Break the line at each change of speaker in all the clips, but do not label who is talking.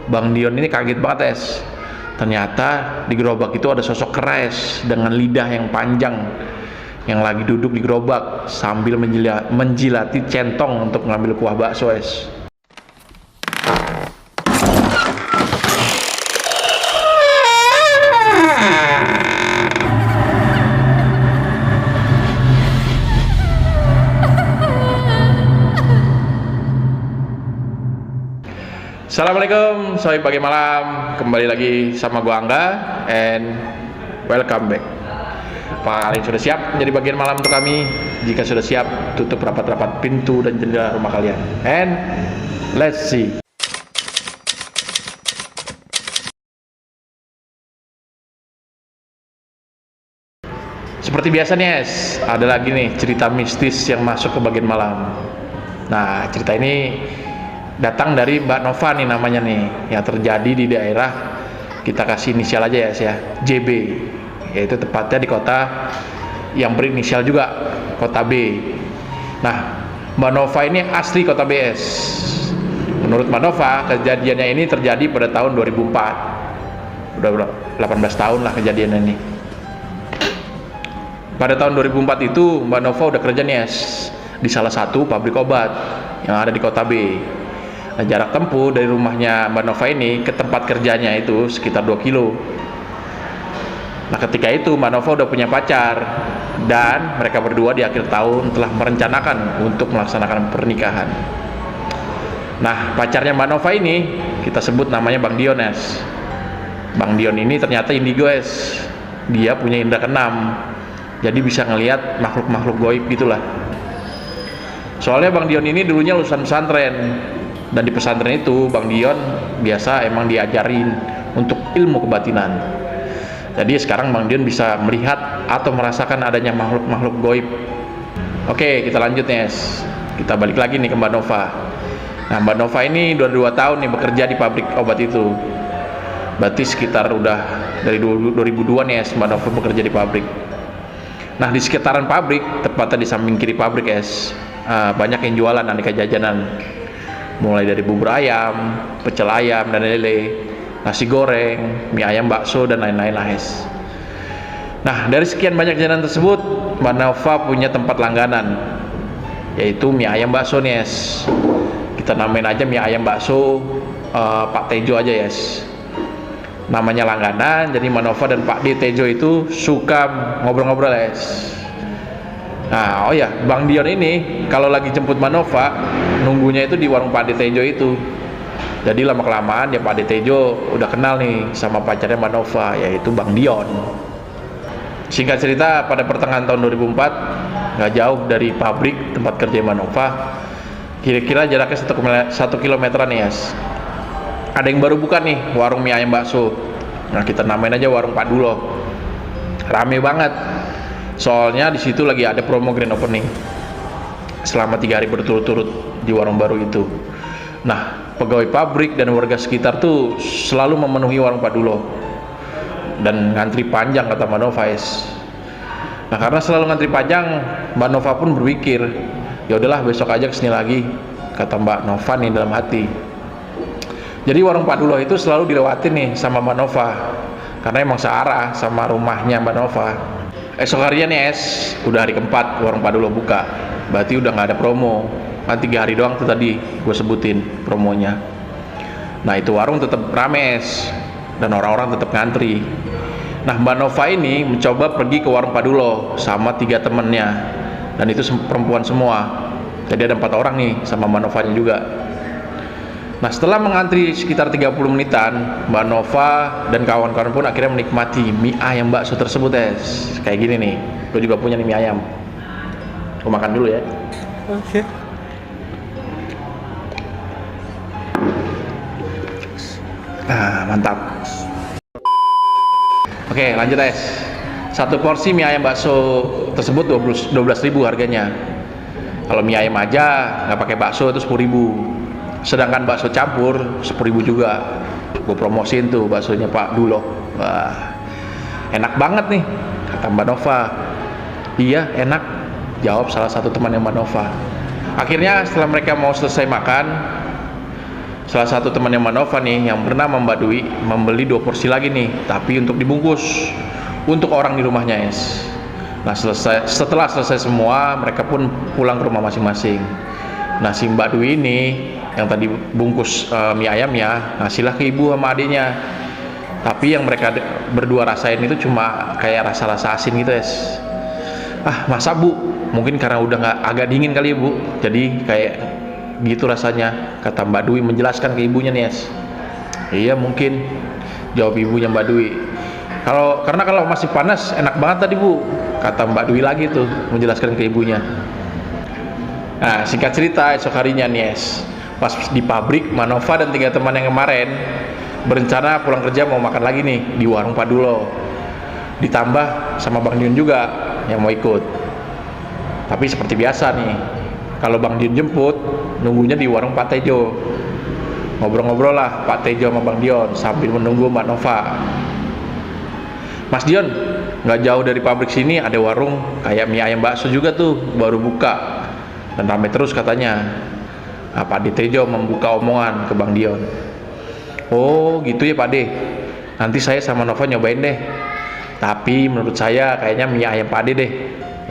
Bang Dion ini kaget banget es. Ternyata di gerobak itu ada sosok keres dengan lidah yang panjang yang lagi duduk di gerobak sambil menjilati centong untuk mengambil kuah bakso es. Assalamualaikum, selamat pagi malam. Kembali lagi sama gua Angga and welcome back. Kalian sudah siap menjadi bagian malam untuk kami? Jika sudah siap, tutup rapat-rapat pintu dan jendela rumah kalian. And let's see. Seperti biasa nih es, ada lagi nih cerita mistis yang masuk ke bagian malam. Nah, cerita ini datang dari Mbak Nova nih namanya nih, yang terjadi di daerah, kita kasih inisial aja ya, JB, yaitu tepatnya di kota yang berinisial juga, kota B. Nah, Mbak Nova ini asli kota BS. Menurut Mbak Nova, kejadiannya ini terjadi pada tahun 2004. Udah 18 tahun lah kejadian ini. Pada tahun 2004 itu Mbak Nova udah kerja nih di salah satu pabrik obat yang ada di kota B. Nah, jarak tempuh dari rumahnya Mbak Nova ini ke tempat kerjanya itu sekitar 2 kilo. Nah, ketika itu Mbak Nova udah punya pacar dan mereka berdua di akhir tahun telah merencanakan untuk melaksanakan pernikahan. Nah, pacarnya Mbak Nova ini kita sebut namanya Bang Dion es. Bang Dion ini ternyata indigo es. Dia punya indera keenam. Jadi bisa ngelihat makhluk-makhluk goib gitulah. Soalnya Bang Dion ini dulunya lulusan pesantren. Dan di pesantren itu Bang Dion biasa emang diajarin untuk ilmu kebatinan. Jadi sekarang Bang Dion bisa melihat atau merasakan adanya makhluk-makhluk goib. Oke, kita lanjut nih es. Kita balik lagi nih ke Mbak Nova. Nah, Mbak Nova ini udah 2 tahun nih bekerja di pabrik obat itu. Berarti sekitar udah dari 2002 nih es Mbak Nova bekerja di pabrik. Nah, di sekitaran pabrik, tepatnya di samping kiri pabrik es, banyak yang jualan aneka jajanan. Mulai dari bubur ayam, pecel ayam dan lele, nasi goreng, mie ayam bakso dan lain-lain lah es. Nah, dari sekian banyak jajanan tersebut, Mbak Nova punya tempat langganan, yaitu mie ayam bakso nih es. Kita namain aja mie ayam bakso Pak Tejo aja es. Namanya langganan, jadi Mbak Nova dan Pak D Tejo itu suka ngobrol-ngobrol es. Nah, oh ya, Bang Dion ini kalau lagi jemput Mbak Nova, nunggunya itu di warung Pak D Tejo itu. Jadi lama-kelamaan ya Pak D Tejo udah kenal nih sama pacarnya Mbak Nova, yaitu Bang Dion. Singkat cerita, pada pertengahan tahun 2004, nggak jauh dari pabrik tempat kerja Mbak Nova, kira-kira jaraknya 1 kilometeran nih yes. Ada yang baru buka nih warung mie ayam bakso. Nah, kita namain aja warung Pak Dulo. Rame banget. Soalnya di situ lagi ada promo grand opening selama 3 hari berturut-turut di warung baru itu. Nah, pegawai pabrik dan warga sekitar tuh selalu memenuhi warung Pak Dulo dan ngantri panjang kata Mbak Nova es. Nah, karena selalu ngantri panjang, Mbak Nova pun berpikir, ya udahlah besok aja kesini lagi, kata Mbak Nova nih dalam hati. Jadi warung Pak Dulo itu selalu dilewatin nih sama Mbak Nova karena emang searah sama rumahnya Mbak Nova. Esok harinya nih es, udah hari keempat warung Pak Dulo buka. Berarti udah nggak ada promo. Kan 3 hari doang tuh tadi gue sebutin promonya. Nah, itu warung tetap rame es, dan orang-orang tetap ngantri. Nah, Mbak Nova ini mencoba pergi ke warung Pak Dulo sama 3 temennya, dan itu perempuan semua. Jadi ada 4 orang nih sama Mbak Novanya juga. Nah, setelah mengantri sekitar 30 menitan, Mbak Nova dan kawan-kawan pun akhirnya menikmati mie ayam bakso tersebut es. Kayak gini nih, gue juga punya nih mie ayam. Gue makan dulu ya.
Oke.
Nah, mantap. Oke, lanjut es. 1 porsi mie ayam bakso tersebut 12.000 harganya. Kalau mie ayam aja nggak pakai bakso itu 10.000. Sedangkan bakso campur 10.000 juga. Gue promosiin tuh baksonya Pak Dulo. Wah, enak banget nih, kata Mbak Nova. Iya, enak, jawab salah satu teman yang Mbak Nova. Akhirnya setelah mereka mau selesai makan, salah satu temannya Mbak Nova nih yang bernama Mbak Dwi membeli 2 porsi lagi nih, tapi untuk dibungkus untuk orang di rumahnya, es. Nah, setelah selesai semua, mereka pun pulang ke rumah masing-masing. Nah, si Mbak Dwi ini yang tadi bungkus mie ayamnya ngasihlah ke ibu sama adiknya. Tapi yang mereka berdua rasain itu cuma kayak rasa-rasa asin gitu, es. Ah, masa Bu? Mungkin karena udah nggak agak dingin kali ya Bu, jadi kayak gitu rasanya, kata Mbak Dwi menjelaskan ke ibunya nih, es. Iya mungkin, jawab ibunya Mbak Dwi. Karena kalau masih panas enak banget tadi Bu, kata Mbak Dwi lagi tuh menjelaskan ke ibunya. Nah, singkat cerita, esok harinya nih, es, pas di pabrik, Manova dan 3 teman yang kemarin berencana pulang kerja mau makan lagi nih di warung Padulo, ditambah sama Bang Dion juga yang mau ikut. Tapi seperti biasa nih, kalau Bang Dion jemput, nunggunya di warung Pak Tejo. Ngobrol-ngobrol lah Pak Tejo sama Bang Dion sambil menunggu Mbak Nova. Mas Dion, nggak jauh dari pabrik sini ada warung kayak mie ayam bakso juga tuh, baru buka dan ramai terus katanya. Nah, Pak Tejo membuka omongan ke Bang Dion. Oh gitu ya Pak De, nanti saya sama Nova nyobain deh. Tapi menurut saya kayaknya mie ayam Pak De deh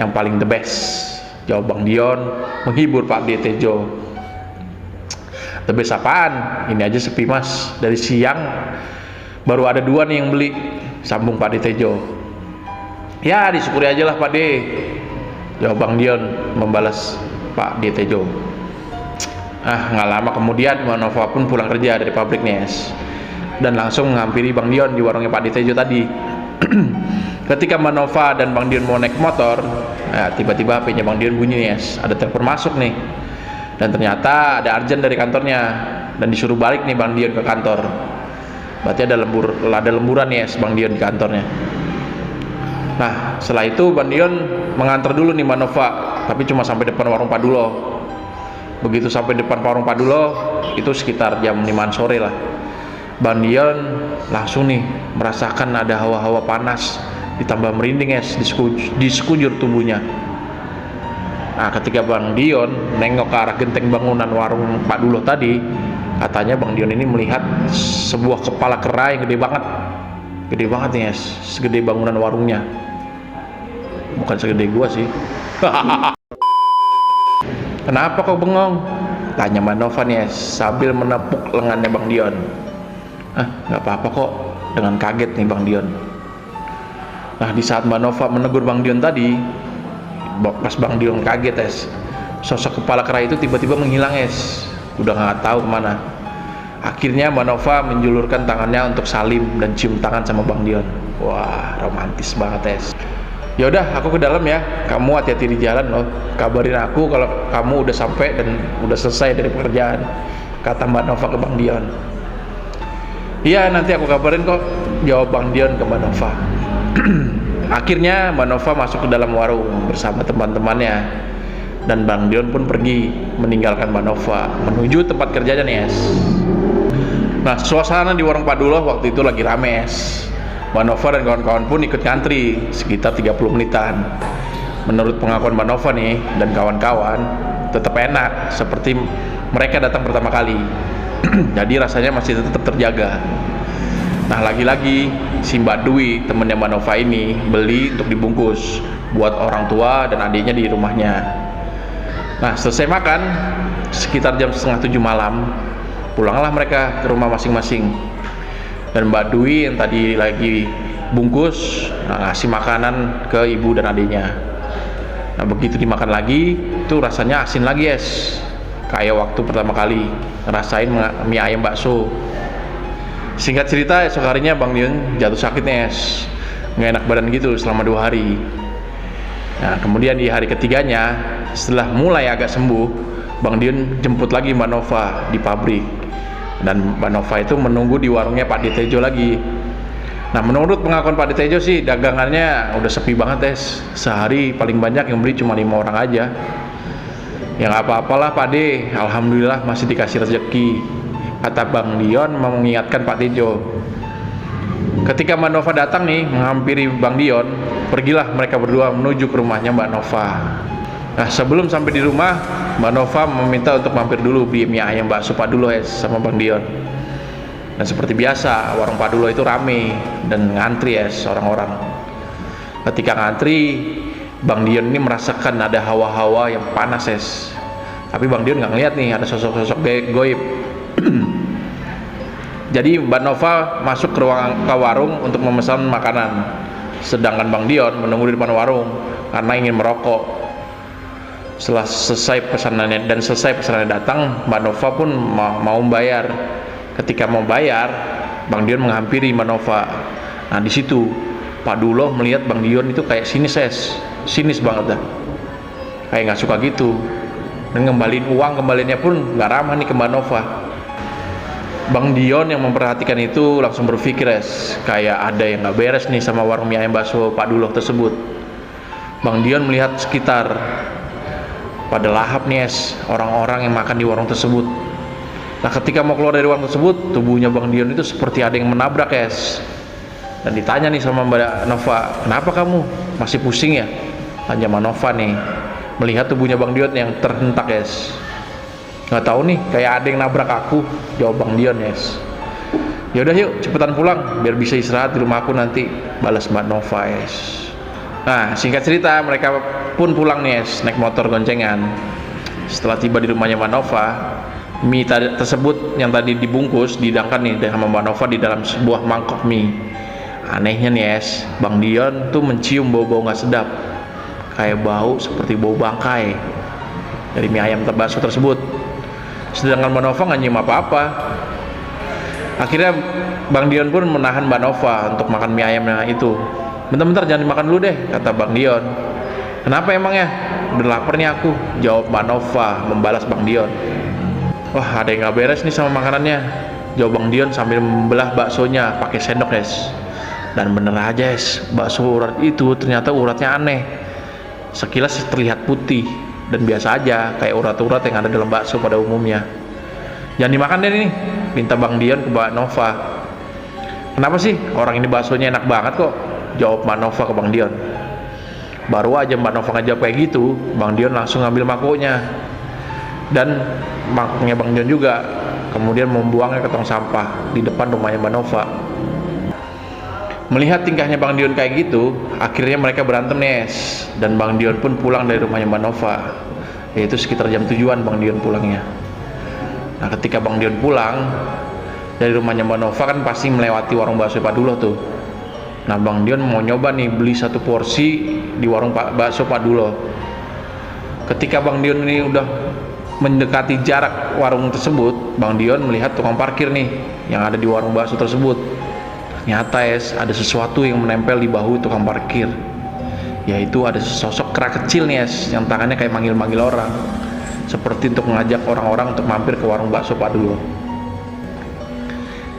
yang paling the best, jawab Bang Dion menghibur Pak Tejo. The best apaan? Ini aja sepi Mas, dari siang baru ada 2 nih yang beli, sambung Pak Tejo. Ya disyukuri aja lah Pak De, jawab Bang Dion membalas Pak Tejo. Ah, nggak lama kemudian Manova pun pulang kerja dari pabrik nih, es, dan langsung menghampiri Bang Dion di warungnya Pak Tejo tadi. Ketika Manova dan Bang Dion mau naik motor, nah, tiba-tiba HP-nya Bang Dion bunyi nih, es. Ada telepon masuk nih, dan ternyata ada urgent dari kantornya dan disuruh balik nih Bang Dion ke kantor. Berarti ada lemburan nih, es, Bang Dion di kantornya. Nah, setelah itu Bang Dion mengantar dulu nih Manova, tapi cuma sampai depan warung Padulo. Begitu sampai depan warung Padulo, itu sekitar jam 5 sore lah, Bang Dion langsung nih merasakan ada hawa-hawa panas ditambah merinding, es, di sekujur tubuhnya. Nah, ketika Bang Dion nengok ke arah genteng bangunan warung Padulo tadi, katanya Bang Dion ini melihat sebuah kepala kera yang gede banget nih, es, segede bangunan warungnya. Bukan segede gua sih. Kenapa kau bengong? Tanya Manova nih, es, sambil menepuk lengannya Bang Dion. Ah, nggak apa-apa kok, dengan kaget nih Bang Dion. Nah, di saat Manova menegur Bang Dion tadi, pas Bang Dion kaget, es, sosok kepala kera itu tiba-tiba menghilang, es, udah nggak tahu kemana. Akhirnya Manova menjulurkan tangannya untuk salim dan cium tangan sama Bang Dion. Wah, romantis banget, es. Ya udah, aku ke dalam ya, kamu hati-hati di jalan loh, kabarin aku kalau kamu udah sampai dan udah selesai dari pekerjaan, kata Mbak Nova ke Bang Dion. Iya, nanti aku kabarin kok, jawab Bang Dion ke Mbak Nova. Akhirnya Mbak Nova masuk ke dalam warung bersama teman-temannya, dan Bang Dion pun pergi meninggalkan Mbak Nova menuju tempat kerjanya nih, es. Nah, suasana di warung Padulo waktu itu lagi rame, es. Mbak Nova dan kawan-kawan pun ikut ngantri sekitar 30 menitan. Menurut pengakuan Mbak Nova nih dan kawan-kawan, tetap enak seperti mereka datang pertama kali. Jadi rasanya masih tetap terjaga. Nah, lagi-lagi si Mbak Dwi, temennya Mbak Nova ini, beli untuk dibungkus buat orang tua dan adiknya di rumahnya. Nah, selesai makan sekitar jam 6:30 malam, pulanglah mereka ke rumah masing-masing. Dan Mbak Dwi yang tadi lagi bungkus, nah, ngasih makanan ke ibu dan adiknya. Nah, begitu dimakan lagi, itu rasanya asin lagi, es, kayak waktu pertama kali ngerasain mie ayam bakso. Singkat cerita, esok harinya Bang Dion jatuh sakit nih, es, nggak enak badan gitu selama 2 hari. Nah, kemudian di hari ketiganya, setelah mulai agak sembuh, Bang Dion jemput lagi Mbak Nova di pabrik, dan Mbak Nova itu menunggu di warungnya Pak Tejo lagi. Nah, menurut pengakuan Pak Tejo sih, dagangannya udah sepi banget, es. Sehari paling banyak yang beli cuma 5 orang aja. Ya nggak apa-apalah Pak De, alhamdulillah masih dikasih rezeki, kata Bang Dion mengingatkan Pak Tejo. Ketika Mbak Nova datang nih menghampiri Bang Dion, pergilah mereka berdua menuju ke rumahnya Mbak Nova. Nah, sebelum sampai di rumah, Mbak Nova meminta untuk mampir dulu di mie ayam bakso Pak Dulo sama Bang Dion. Dan seperti biasa, warung Pak Dulo itu rame dan ngantri orang-orang. Ketika ngantri, Bang Dion ini merasakan ada hawa-hawa yang panas tapi Bang Dion nggak ngeliat nih ada sosok-sosok goib. Jadi Mbak Nova masuk ke warung untuk memesan makanan, sedangkan Bang Dion menunggu di depan warung karena ingin merokok. Setelah selesai pesanannya datang, Mbak Nova pun mau membayar. Ketika mau bayar, Bang Dion menghampiri Mbak Nova. Nah, di situ Pak Dulo melihat Bang Dion itu kayak sinis banget dah, kayak nggak suka gitu. Dan kembaliannya pun nggak ramah nih ke Mbak Nova. Bang Dion yang memperhatikan itu langsung berpikir kayak ada yang nggak beres nih sama warung mie ayam bakso Pak Dulo tersebut. Bang Dion melihat sekitar, pada lahap nih orang-orang yang makan di warung tersebut. Nah, ketika mau keluar dari warung tersebut, tubuhnya Bang Dion itu seperti ada yang menabrak Dan ditanya nih sama Mbak Nova, kenapa kamu masih pusing ya? Tanya Mbak Nova nih, melihat tubuhnya Bang Dion yang terhentak nggak tahu nih, kayak ada yang nabrak aku, jawab Bang Dion. Ya udah yuk cepetan pulang biar bisa istirahat di rumah aku nanti, balas Mbak Nova. Nah, singkat cerita, mereka pun pulang nih naik motor goncengan. Setelah tiba di rumahnya Mbak Nova, mie tersebut yang tadi dibungkus dihidangkan nih sama Mbak Nova di dalam sebuah mangkok mie. Anehnya nih Bang Dion tuh mencium bau-bau nggak sedap, kayak bau seperti bau bangkai dari mie ayam bakso tersebut. Sedangkan Mbak Nova nggak nyium apa-apa. Akhirnya Bang Dion pun menahan Mbak Nova untuk makan mie ayamnya itu. Bentar-bentar, jangan dimakan dulu deh, kata Bang Dion. Kenapa emangnya? Udah lapar nih aku, jawab Mbak Nova membalas Bang Dion. Wah, ada yang nggak beres nih sama makanannya, jawab Bang Dion sambil membelah baksonya pakai sendok. Dan bener aja bakso urat itu ternyata uratnya aneh. Sekilas terlihat putih dan biasa aja kayak urat-urat yang ada dalam bakso pada umumnya. Jangan dimakan deh nih, minta Bang Dion ke Mbak Nova. Kenapa sih? Orang ini baksonya enak banget kok, jawab Mbak Nova ke Bang Dion. Baru aja Mbak Nova ngejawab kayak gitu, Bang Dion langsung ngambil mangkoknya dan mangkoknya Bang Dion juga, kemudian membuangnya ke tong sampah di depan rumahnya Mbak Nova. Melihat tingkahnya Bang Dion kayak gitu, akhirnya mereka berantem dan Bang Dion pun pulang dari rumahnya Mbak Nova. Yaitu sekitar jam 7-an Bang Dion pulangnya. Nah, ketika Bang Dion pulang dari rumahnya Mbak Nova kan pasti melewati warung bakso Pak Dulo tuh. Nah, Bang Dion mau nyoba nih beli satu porsi di warung bakso Pak Dulo. Ketika Bang Dion ini udah mendekati jarak warung tersebut, Bang Dion melihat tukang parkir nih yang ada di warung bakso tersebut. Ternyata ada sesuatu yang menempel di bahu tukang parkir, yaitu ada sosok kera kecil nih yang tangannya kayak manggil-manggil orang, seperti untuk mengajak orang-orang untuk mampir ke warung bakso Pak Dulo.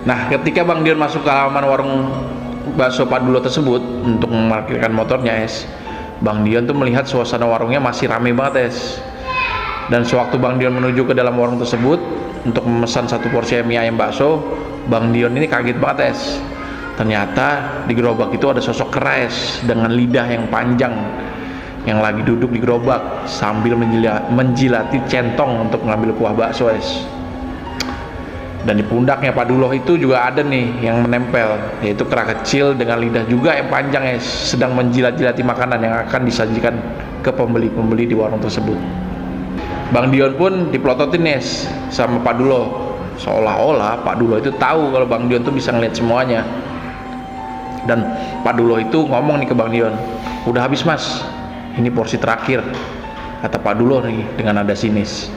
Nah, ketika Bang Dion masuk ke halaman warung bakso Pak Dulo tersebut untuk memarkirkan motornya, Bang Dion tuh melihat suasana warungnya masih ramai banget. Dan sewaktu Bang Dion menuju ke dalam warung tersebut untuk memesan satu porsi mie ayam bakso, Bang Dion ini kaget banget. Ternyata di gerobak itu ada sosok kera dengan lidah yang panjang yang lagi duduk di gerobak sambil menjilati centong untuk mengambil kuah bakso. Dan di pundaknya Pak Dulo itu juga ada nih yang menempel, yaitu kera kecil dengan lidah juga yang panjang sedang menjilat-jilati makanan yang akan disajikan ke pembeli-pembeli di warung tersebut. Bang Dion pun dipelototin sama Pak Dulo, seolah-olah Pak Dulo itu tahu kalau Bang Dion tuh bisa ngeliat semuanya. Dan Pak Dulo itu ngomong nih ke Bang Dion, udah habis mas, ini porsi terakhir, kata Pak Dulo nih dengan nada sinis.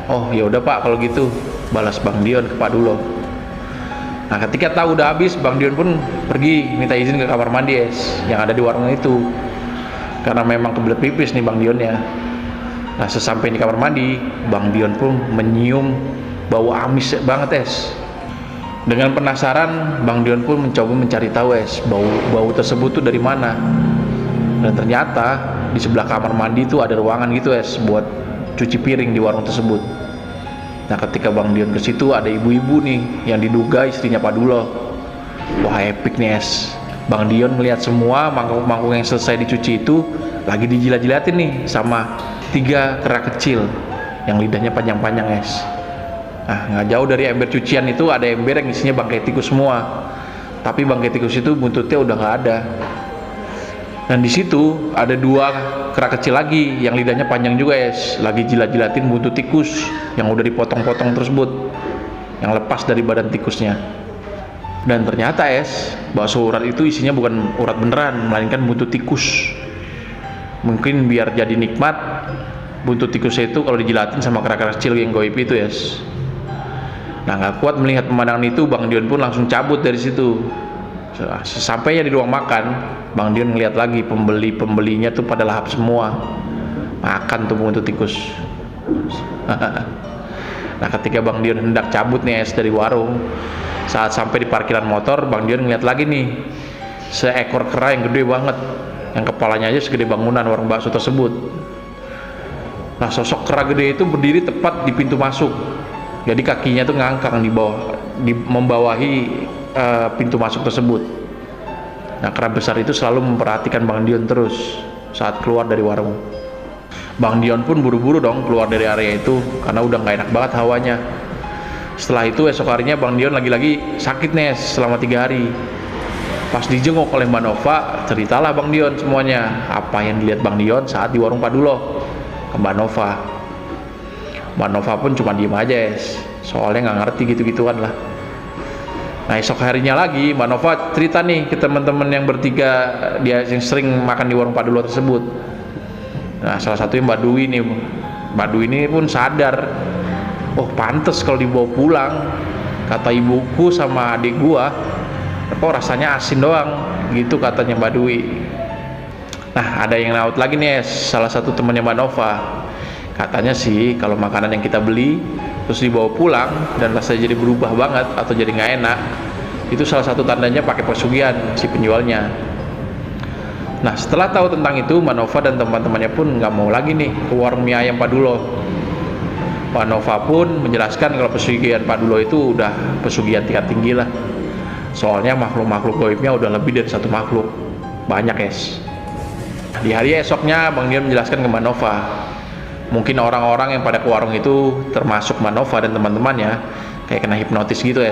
Oh ya udah Pak kalau gitu, balas Bang Dion ke Pak Dulo. Nah, ketika tahu udah habis, Bang Dion pun pergi minta izin ke kamar mandi yang ada di warung itu, karena memang kebelet pipis nih Bang Dion ya. Nah, sesampai di kamar mandi, Bang Dion pun menyium bau amis banget Dengan penasaran, Bang Dion pun mencoba mencari tahu bau tersebut tuh dari mana. Dan ternyata di sebelah kamar mandi itu ada ruangan gitu buat cuci piring di warung tersebut. Nah, ketika Bang Dion ke situ ada ibu-ibu nih yang diduga istrinya Pak Dulo. Wah, epic nih Bang Dion melihat semua mangkuk-mangkuk yang selesai dicuci itu lagi dijilat-jilatin nih sama 3 kera kecil yang lidahnya panjang-panjang es. Nah, nggak jauh dari ember cucian itu ada ember yang isinya bangkai tikus semua. Tapi bangkai tikus itu buntutnya udah nggak ada. Dan di situ ada 2 kera kecil lagi yang lidahnya panjang juga es, lagi jilat-jilatin buntut tikus yang udah dipotong-potong tersebut, yang lepas dari badan tikusnya. Dan ternyata es, bakso urat itu isinya bukan urat beneran, melainkan buntut tikus. Mungkin biar jadi nikmat, buntut tikusnya itu kalau dijilatin sama kera-kera kecil yang goib itu es. Nah, nggak kuat melihat pemandangan itu, Bang Dion pun langsung cabut dari situ. Sesampainya di ruang makan, Bang Dion ngeliat lagi pembelinya tuh pada lahap semua, makan tuh buntut tikus. Nah, ketika Bang Dion hendak cabut nih es dari warung, saat sampai di parkiran motor, Bang Dion ngeliat lagi nih seekor kera yang gede banget, yang kepalanya aja segede bangunan warung bakso tersebut. Nah, sosok kera gede itu berdiri tepat di pintu masuk. Jadi kakinya tuh ngangkang di bawah, membawahi pintu masuk tersebut. Nah, kera besar itu selalu memperhatikan Bang Dion terus saat keluar dari warung. Bang Dion pun buru-buru dong keluar dari area itu karena udah nggak enak banget hawanya. Setelah itu esok harinya Bang Dion lagi-lagi sakit nih selama 3 hari. Pas dijenguk oleh Mbak Nova, ceritalah Bang Dion semuanya apa yang dilihat Bang Dion saat di warung Paduloh ke Mbak Nova. Mbak Nova pun cuma diem aja soalnya nggak ngerti gitu-gituan lah. Nah, esok harinya lagi Mbak Nova cerita nih ke teman-teman yang bertiga dia yang sering makan di warung Paduloh tersebut. Nah, salah satunya Mbak Dwi nih. Mbak Dwi ini pun sadar, oh pantes kalau dibawa pulang, kata ibuku sama adik gua, kok rasanya asin doang gitu katanya Mbak Dwi. Nah, ada yang naut lagi nih salah satu temannya Mbak Nova. Katanya sih kalau makanan yang kita beli terus dibawa pulang dan rasanya jadi berubah banget atau jadi nggak enak, itu salah satu tandanya pakai pesugihan si penjualnya. Nah, setelah tahu tentang itu, Mbak Nova dan teman-temannya pun nggak mau lagi nih ke warung mie ayam Paduloh. Mbak Nova pun menjelaskan kalau pesugihan Paduloh itu udah pesugihan tingkat tinggi lah. Soalnya makhluk-makhluk goibnya udah lebih dari 1 makhluk, banyak Di hari esoknya Bang Dion menjelaskan ke Mbak Nova, mungkin orang-orang yang pada ke warung itu termasuk Mbak Nova dan teman-temannya kayak kena hipnotis gitu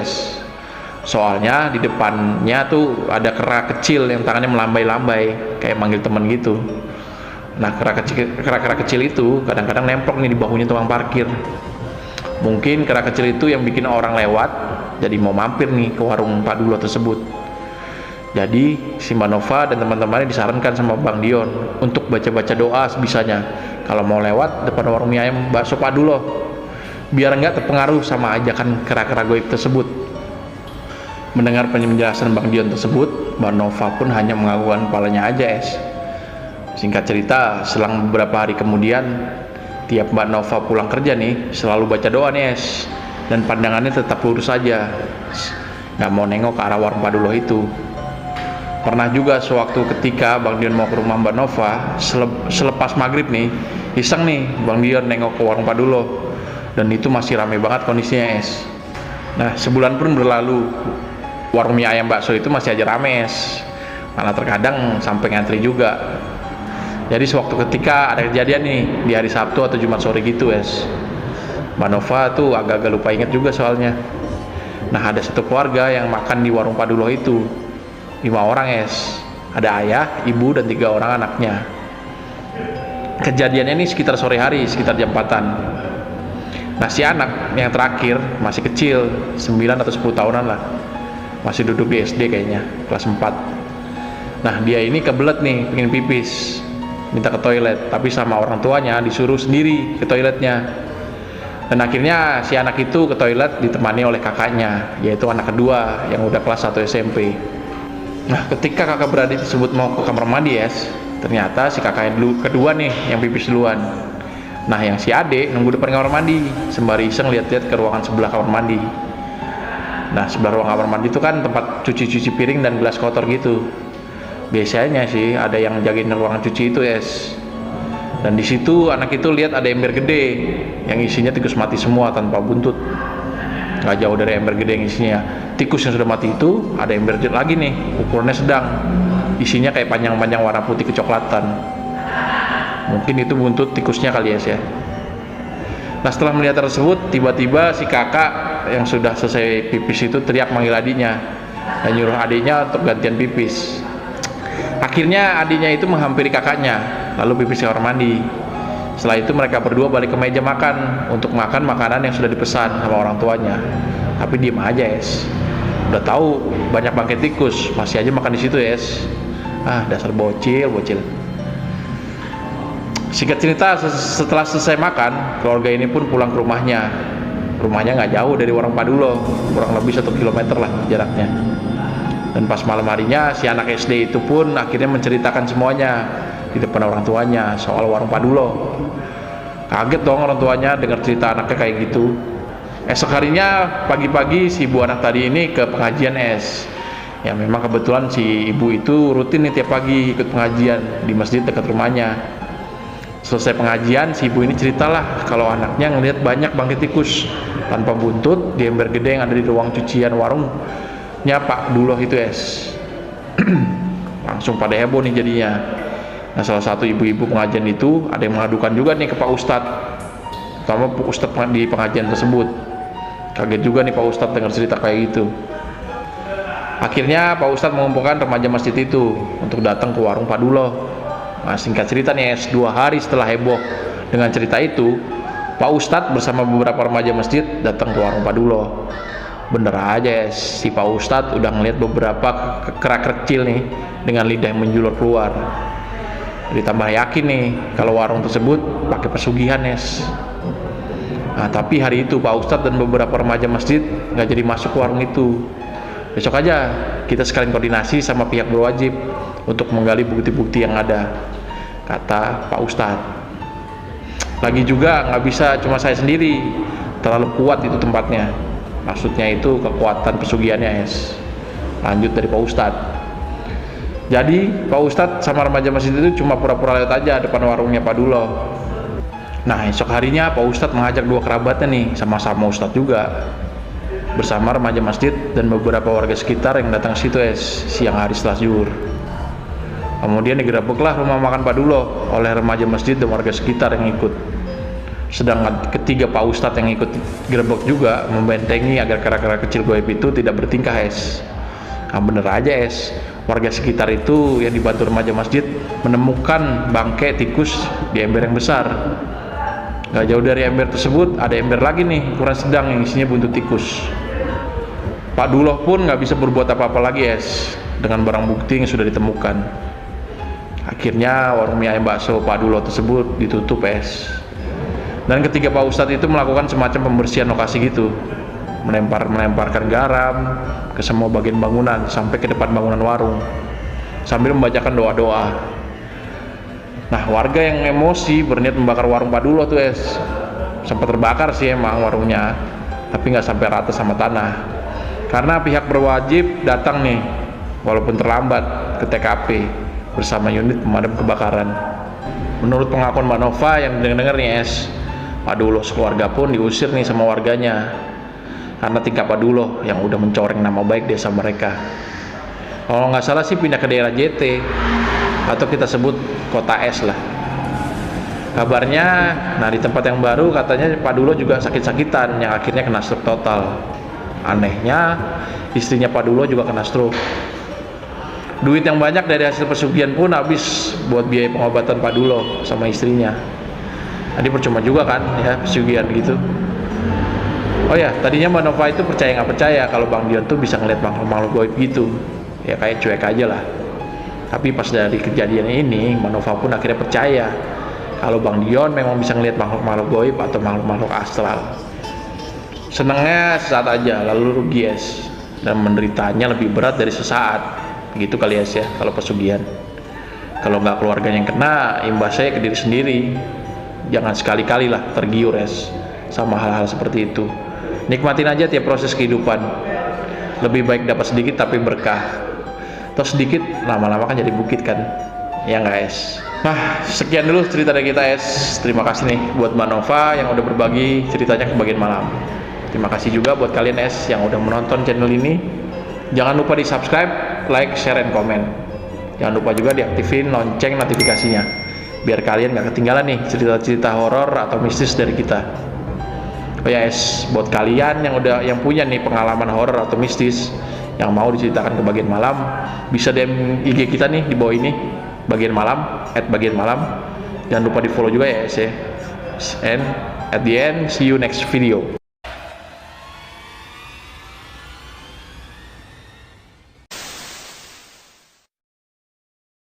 soalnya di depannya tuh ada kera kecil yang tangannya melambai-lambai kayak manggil teman gitu. Nah, kera kecil itu kadang-kadang nemplok nih di bahunya tukang parkir. Mungkin kera kecil itu yang bikin orang lewat jadi mau mampir nih ke warung Paduloh tersebut. Jadi si Mbak Nova dan teman-temannya disarankan sama Bang Dion untuk baca-baca doa sebisanya kalau mau lewat depan warung mie ayam bakso Paduloh, biar nggak terpengaruh sama ajakan kera-kera goib tersebut. Mendengar penjelasan Bang Dion tersebut, Mbak Nova pun hanya menganggukkan kepalanya aja Singkat cerita, selang beberapa hari kemudian, tiap Mbak Nova pulang kerja nih selalu baca doa nih dan pandangannya tetap lurus saja, nggak mau nengok ke arah warung Paduloh itu. Pernah juga sewaktu ketika Bang Dion mau ke rumah Mbak Nova, selepas maghrib nih, iseng nih Bang Dion nengok ke warung Paduloh, dan itu masih ramai banget kondisinya Nah, sebulan pun berlalu, warung mie ayam bakso itu masih aja rame malah terkadang sampai ngantri juga. Jadi sewaktu ketika ada kejadian nih di hari Sabtu atau Jumat sore gitu Mbak Nova tuh agak-agak lupa inget juga soalnya. Nah, ada satu keluarga yang makan di warung Paduloh itu, 5 orang ada ayah, ibu, dan 3 orang anaknya. Kejadiannya ini sekitar sore hari, sekitar jam 4-an. Nah, si anak yang terakhir masih kecil, 9 atau 10 tahunan lah, masih duduk di SD kayaknya, kelas 4. Nah, dia ini kebelet nih, pengen pipis, minta ke toilet, tapi sama orang tuanya disuruh sendiri ke toiletnya. Dan akhirnya si anak itu ke toilet ditemani oleh kakaknya, yaitu anak kedua yang udah kelas 1 SMP. Nah, ketika kakak beradik tersebut mau ke kamar mandi ternyata si kakak kedua nih yang pipis duluan. Nah, yang si adik nunggu depan kamar mandi sembari iseng lihat-lihat ke ruangan sebelah kamar mandi. Nah, sebelah ruang kamar mandi itu kan tempat cuci-cuci piring dan gelas kotor gitu. Biasanya sih ada yang jagain ruangan cuci itu Dan di situ anak itu lihat ada ember gede yang isinya tikus mati semua tanpa buntut. Gak jauh dari ember gede yang isinya tikus yang sudah mati itu, ada ember lagi nih, ukurannya sedang, isinya kayak panjang-panjang warna putih kecoklatan. Mungkin itu buntut tikusnya kali ya. Nah setelah melihat tersebut, tiba-tiba si kakak yang sudah selesai pipis itu teriak manggil adiknya dan nyuruh adiknya untuk gantian pipis. Akhirnya adiknya itu menghampiri kakaknya lalu pipis di kamar mandi. Setelah itu mereka berdua balik ke meja makan untuk makan makanan yang sudah dipesan sama orang tuanya. Tapi diem aja udah tahu banyak bangkai tikus masih aja makan di situ dasar bocil. Singkat cerita, setelah selesai makan, keluarga ini pun pulang ke rumahnya. Rumahnya nggak jauh dari Warung Padulo, kurang lebih 1 kilometer lah jaraknya. Dan pas malam harinya, si anak SD itu pun akhirnya menceritakan semuanya di depan orang tuanya soal Warung Padulo. Kaget dong orang tuanya dengar cerita anaknya kayak gitu. Esok harinya pagi-pagi si ibu anak tadi ini ke pengajian Ya memang kebetulan si ibu itu rutin nih tiap pagi ikut pengajian di masjid dekat rumahnya. Selesai pengajian, si ibu ini ceritalah kalau anaknya ngelihat banyak bangkai tikus tanpa buntut di ember gede yang ada di ruang cucian warungnya Pak Duloh itu Langsung pada heboh nih jadinya. Nah salah satu ibu-ibu pengajian itu ada yang mengadukan juga nih ke Pak Ustadz, terutama Ustadz di pengajian tersebut. Kaget juga nih Pak Ustadz dengar cerita kayak gitu. Akhirnya Pak Ustadz mengumpulkan remaja masjid itu untuk datang ke warung Pak Duloh. Nah singkat cerita nih 2 hari setelah heboh dengan cerita itu, Pak Ustadz bersama beberapa remaja masjid datang ke warung Pak Duloh. Bener aja si Pak Ustadz udah ngeliat beberapa kerak kecil nih dengan lidah yang menjulur keluar. Ditambah yakin nih kalau warung tersebut pakai pesugihan Nah tapi hari itu Pak Ustadz dan beberapa remaja masjid nggak jadi masuk ke warung itu. Besok aja kita sekalian koordinasi sama pihak berwajib untuk menggali bukti-bukti yang ada, kata Pak Ustadz. Lagi juga nggak bisa cuma saya sendiri, terlalu kuat itu tempatnya. Maksudnya itu kekuatan pesugihannya Lanjut dari Pak Ustadz. Jadi Pak Ustadz sama remaja masjid itu cuma pura-pura lihat aja depan warungnya Pak Duloh. Nah esok harinya Pak Ustadz mengajak 2 kerabatnya nih, sama-sama Ustadz juga, bersama remaja masjid dan beberapa warga sekitar yang datang ke situ siang hari setelah zuhur. Kemudian digerebeklah rumah makan Pak Duloh oleh remaja masjid dan warga sekitar yang ikut. Sedangkan ketiga Pak Ustadz yang ikut gerebek juga membentengi agar kera-kera kecil goib itu tidak bertingkah Nah bener aja warga sekitar itu yang dibantu remaja masjid menemukan bangkai tikus di ember yang besar. Gak jauh dari ember tersebut ada ember lagi nih ukuran sedang yang isinya buntut tikus. Pak Duloh pun gak bisa berbuat apa-apa lagi dengan barang bukti yang sudah ditemukan. Akhirnya warung mie ayam bakso Pak Duloh tersebut ditutup Dan ketiga Pak Ustadz itu melakukan semacam pembersihan lokasi gitu, melemparkan garam ke semua bagian bangunan sampai ke depan bangunan warung sambil membacakan doa-doa. Nah warga yang emosi berniat membakar warung Pak Duloh tuh sempat terbakar sih emang warungnya, tapi nggak sampai rata sama tanah karena pihak berwajib datang nih walaupun terlambat ke TKP bersama unit pemadam kebakaran. Menurut pengakuan Mbak Nova yang dengar nih Pak Duloh sekeluarga pun diusir nih sama warganya karena tingkah Pak Duloh yang udah mencoreng nama baik desa mereka. Kalau nggak salah sih pindah ke daerah JT atau kita sebut kota lah. Kabarnya, nah di tempat yang baru katanya Pak Duloh juga sakit-sakitan yang akhirnya kena stroke total. Anehnya, istrinya Pak Duloh juga kena stroke. Duit yang banyak dari hasil pesugihan pun habis buat biaya pengobatan Pak Duloh sama istrinya. Jadi percuma juga kan pesugihan gitu. Oh ya, tadinya Mbak Nova itu percaya nggak percaya kalau Bang Dion tuh bisa ngeliat makhluk-makhluk goib gitu. Ya kayak cuek aja lah. Tapi pas dari kejadian ini, Mbak Nova pun akhirnya percaya kalau Bang Dion memang bisa ngeliat makhluk-makhluk goib atau makhluk-makhluk astral. Senangnya sesaat aja, lalu rugi dan menderitanya lebih berat dari sesaat. Gitu kali ya kalau pesugihan. Kalau nggak keluarganya yang kena, imbasnya ke diri sendiri. Jangan sekali-kali lah tergiur sama hal-hal seperti itu. Nikmatin aja tiap proses kehidupan. Lebih baik dapat sedikit tapi berkah. Terus sedikit lama-lama kan jadi bukit kan. Ya nggak Nah sekian dulu cerita dari kita Terima kasih nih buat Mbak Nova yang udah berbagi ceritanya ke bagian malam. Terima kasih juga buat kalian yang udah menonton channel ini. Jangan lupa di subscribe, like, share, dan komen. Jangan lupa juga diaktifin lonceng notifikasinya biar kalian nggak ketinggalan nih cerita-cerita horor atau mistis dari kita. Oh ya es, buat kalian yang punya nih pengalaman horor atau mistis yang mau diceritakan ke bagian malam, bisa DM IG kita nih di bawah ini, bagian malam, @bagian malam. Jangan lupa di follow juga ya es ya. And at the end, see you next video.